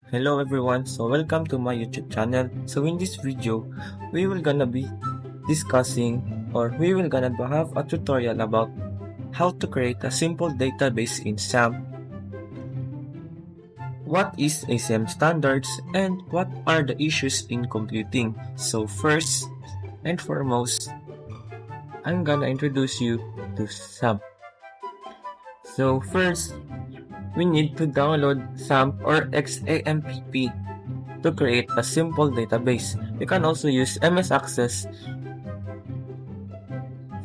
Hello everyone, so welcome to my YouTube channel. So in this video, we will gonna be discussing we will gonna have a tutorial about how to create a simple database in XAMPP. What is ACM standards and what are the issues in computing? So first and foremost, I'm gonna introduce you to XAMPP. So first, we need to download XAMPP or XAMPP to create a simple database. You can also use MS Access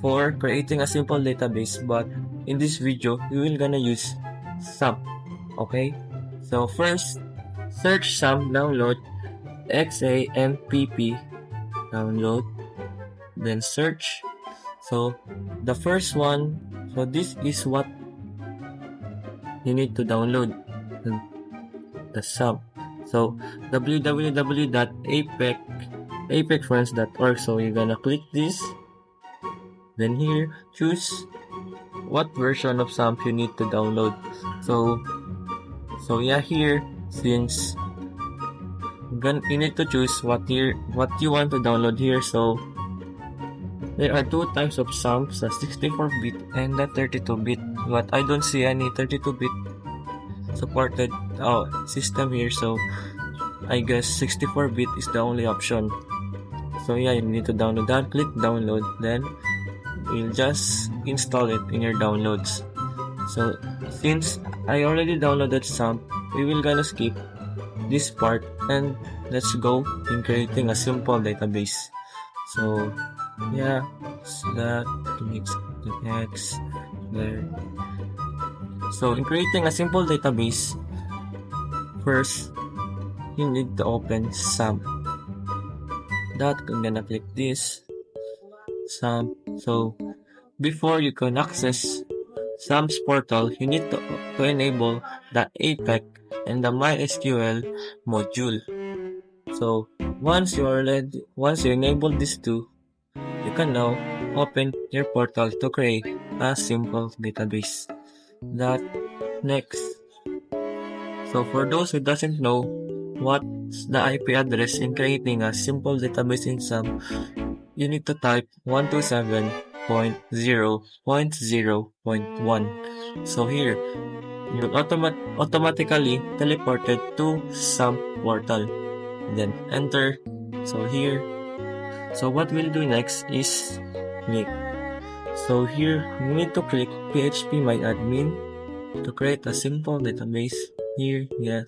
for creating a simple database, but in this video, we will gonna use XAMPP. Okay? So first, search XAMPP, download XAMPP, download, then search. So the first one, so this is what you need to download, the XAMPP. So www.appexfriends.org. So you're gonna click this, then here choose what version of XAMPP you need to download. So yeah, here since you need to choose what you want to download here. So there are two types of XAMPP, the 64-bit and the 32-bit, but I don't see any 32-bit supported system here, so I guess 64-bit is the only option. So yeah, you need to download that. Click download, then you'll just install it in your downloads. So since I already downloaded XAMPP, we will gonna skip this part and let's go in creating a simple database. So yeah, so that needs the X there. So in creating a simple database, first you need to open XAMPP. I'm gonna click this XAMPP. So before you can access XAMPP's portal, you need to enable the APEX and the MySQL module. So once you enable these two, you can now open your portal to create a simple database. Next. So for those who doesn't know what's the IP address in creating a simple database in XAMPP, you need to type 127.0.0.1. So here, you'll automatically teleported to XAMPP portal. Then enter. So here, so what we'll do next is click. So here, you need to click phpMyAdmin to create a simple database. Here, yeah,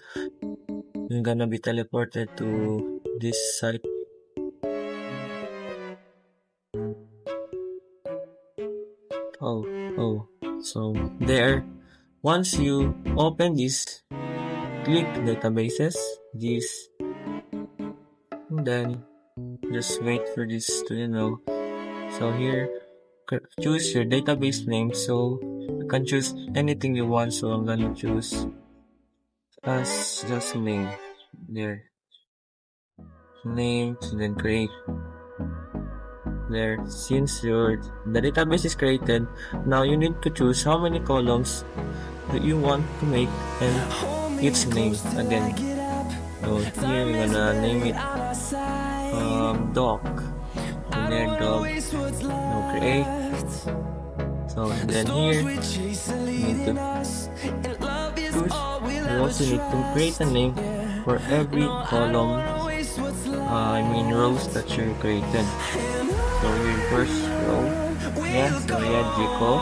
you're gonna be teleported to this site. So there, once you open this, click databases, this, and then just wait for this to So here, choose your database name. So you can choose anything you want. So I'm gonna choose as just name there, name, and then create. There, since the database is created, now you need to choose how many columns that you want to make and its name again. So here we're gonna name it doc, and then dog, create. So then here you need to choose. You also need to create a name for every column, rows that you created. So your first row, so Jico,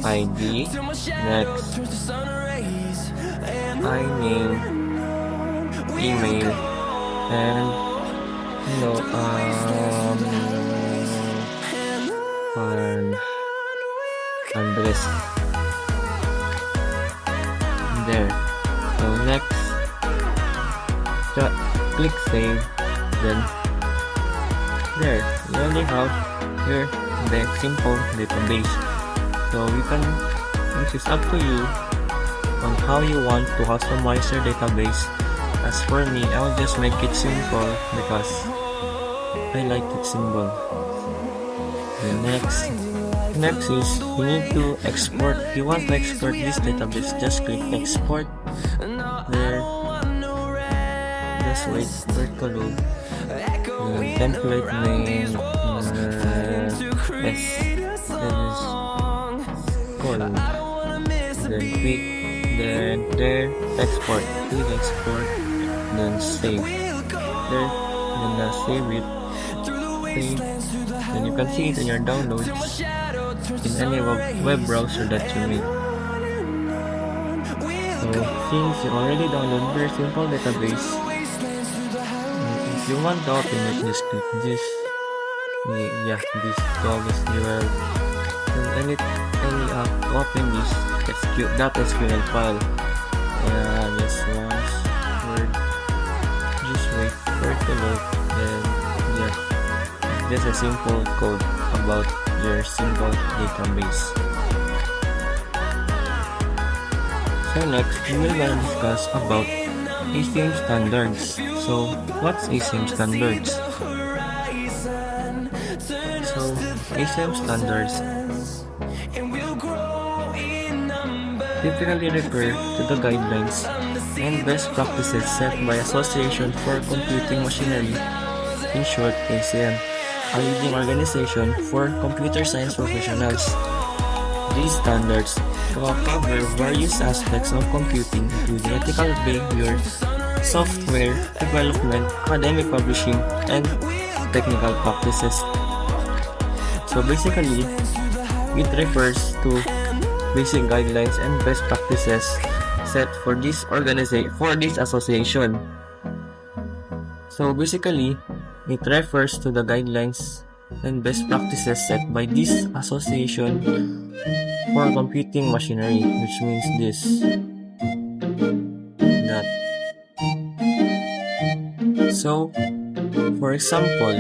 ID, next, I name, email, and address. There. So next, click save. Then there, you only have your simple database. So this is up to you on how you want to customize your database. As for me, I will just make it simple because I like it simple. Then next, Next is you need to export. If you want to export this database, just click export. There, just wait for it to load. Template name S call. Then click, then there export. Click export, then save. There, then save it. Save. Then you can see it in your downloads in any web browser that you make. So since you already downloaded your simple database, if you want to open it, just click this. Yeah, this dogs URL. And any open this .sql file. Just once word. Just wait for it to load. Then yeah, just a simple code about your simple database. So next, we will discuss about ACM standards. So what's ACM standards? So ACM standards typically refer to the guidelines and best practices set by Association for Computing Machinery, in short ACM, a leading organization for computer science professionals. These standards cover various aspects of computing, including ethical behavior, software development, academic publishing, and technical practices. So basically, it refers to basic guidelines and best practices set for this association. So basically, it refers to the guidelines and best practices set by this association for computing machinery, which means that. So for example,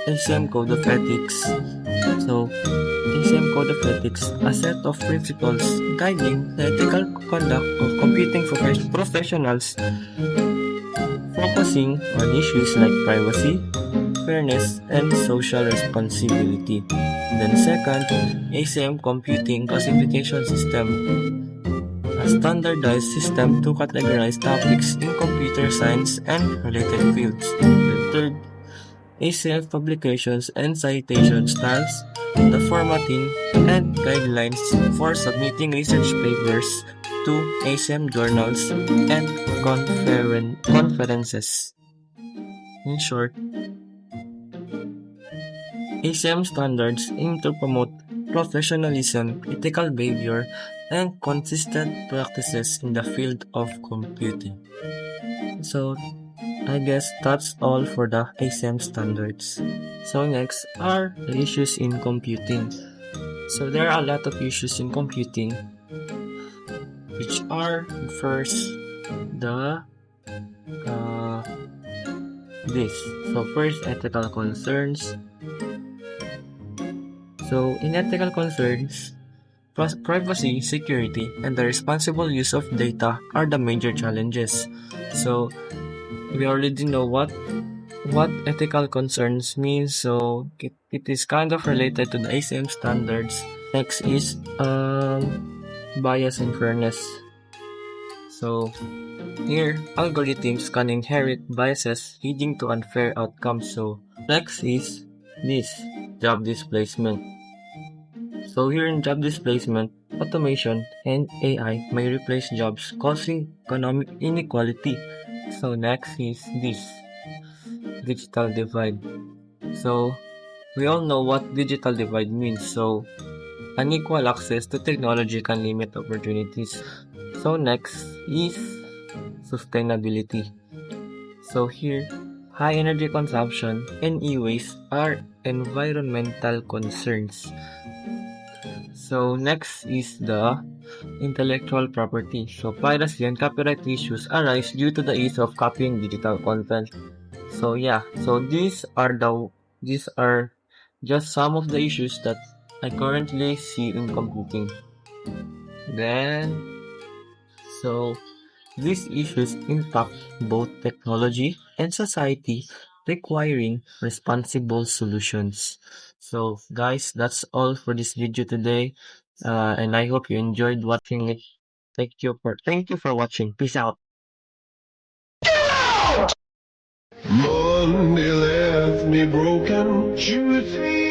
ACM Code of Ethics. So ACM Code of Ethics, a set of principles guiding the ethical conduct of computing professionals, focusing on issues like privacy, fairness, and social responsibility. Then second, ACM Computing Classification System, a standardized system to categorize topics in computer science and related fields. Then third, ACM Publications and Citation Styles, the formatting and guidelines for submitting research papers to ACM journals and conferences. In short, ACM standards aim to promote professionalism, ethical behavior, and consistent practices in the field of computing. So, I guess that's all for the ACM standards. So next are the issues in computing. So there are a lot of issues in computing, which are first this. So first, ethical concerns. So in ethical concerns, privacy, security, and the responsible use of data are the major challenges. So we already know what ethical concerns means, so it is kind of related to the ACM standards. Next is bias and fairness. So here, algorithms can inherit biases leading to unfair outcomes. So next is this, job displacement. So here in job displacement, automation and AI may replace jobs, causing economic inequality. So next is this, digital divide. So we all know what digital divide means. So unequal access to technology can limit opportunities. So next is sustainability. So here, high energy consumption and e-waste are environmental concerns. So next is the intellectual property. So piracy and copyright issues arise due to the ease of copying digital content. So yeah, so these are just some of the issues that I currently see in computing. So these issues impact both technology and society requiring responsible solutions. So guys, that's all for this video today. And I hope you enjoyed watching it. Thank you for watching. Peace out. Monday left me broken. Tuesday